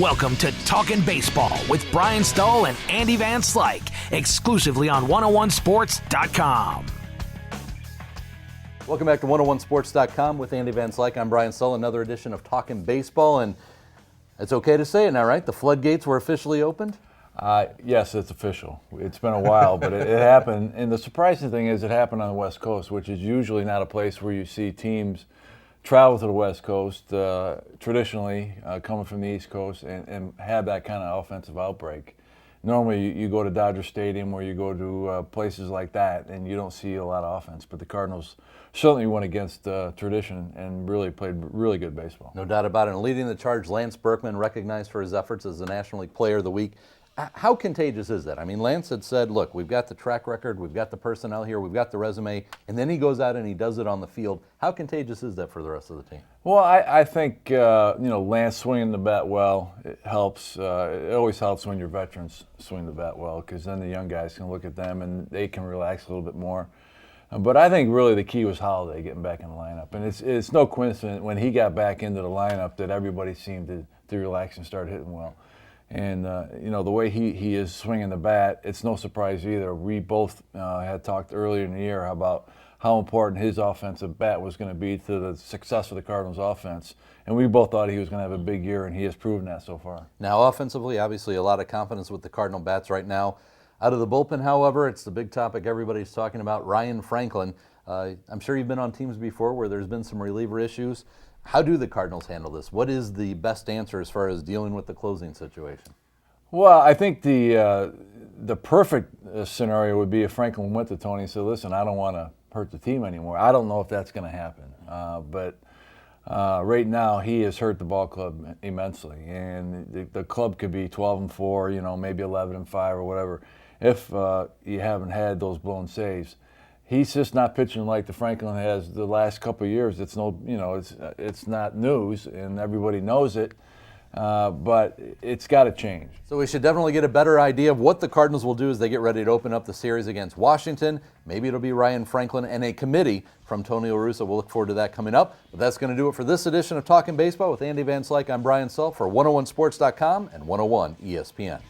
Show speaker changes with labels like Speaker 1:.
Speaker 1: Welcome to Talkin' Baseball with Brian Stull and Andy Van Slyke, exclusively on 101sports.com.
Speaker 2: Welcome back to 101sports.com with Andy Van Slyke. I'm Brian Stull, another edition of Talkin' Baseball, and it's okay to say it now, right? The floodgates were officially opened?
Speaker 3: Yes, it's official. It's been a while, but it happened. And the surprising thing is it happened on the West Coast, which is usually not a place where you see teams travel to the West Coast, traditionally coming from the East Coast, and have that kind of offensive outbreak. Normally you go to Dodger Stadium or you go to places like that and you don't see a lot of offense, but the Cardinals certainly went against tradition and really played really good baseball.
Speaker 2: No doubt about it. And leading the charge, Lance Berkman, recognized for his efforts as the National League Player of the Week. How contagious is that? I mean, Lance had said, look, we've got the track record, we've got the personnel here, we've got the resume, and then he goes out and he does it on the field. How contagious is that for the rest of the team?
Speaker 3: Well, I think, Lance swinging the bat well, it helps. It always helps when your veterans swing the bat well, because then the young guys can look at them and they can relax a little bit more. But I think really the key was Holiday getting back in the lineup. And it's no coincidence when he got back into the lineup that everybody seemed to relax and start hitting well. And, the way he is swinging the bat, it's no surprise either. We both had talked earlier in the year about how important his offensive bat was going to be to the success of the Cardinals offense. And we both thought he was going to have a big year, and he has proven that so far.
Speaker 2: Now, offensively, obviously a lot of confidence with the Cardinal bats right now. Out of the bullpen, however, it's the big topic everybody's talking about, Ryan Franklin. I'm sure you've been on teams before where there's been some reliever issues. How do the Cardinals handle this? What is the best answer as far as dealing with the closing situation?
Speaker 3: Well, I think the perfect scenario would be if Franklin went to Tony and said, listen, I don't want to hurt the team anymore. I don't know if that's going to happen. But right now he has hurt the ball club immensely. And the club could be 12-4, maybe 11-5 or whatever, if you haven't had those blown saves. He's just not pitching like the Franklin has the last couple of years. It's it's not news, and everybody knows it. But it's got to change.
Speaker 2: So we should definitely get a better idea of what the Cardinals will do as they get ready to open up the series against Washington. Maybe it'll be Ryan Franklin and a committee from Tony La Russa. We'll look forward to that coming up. But that's going to do it for this edition of Talkin' Baseball with Andy Van Slyke. I'm Brian Stull for 101sports.com and 101 ESPN.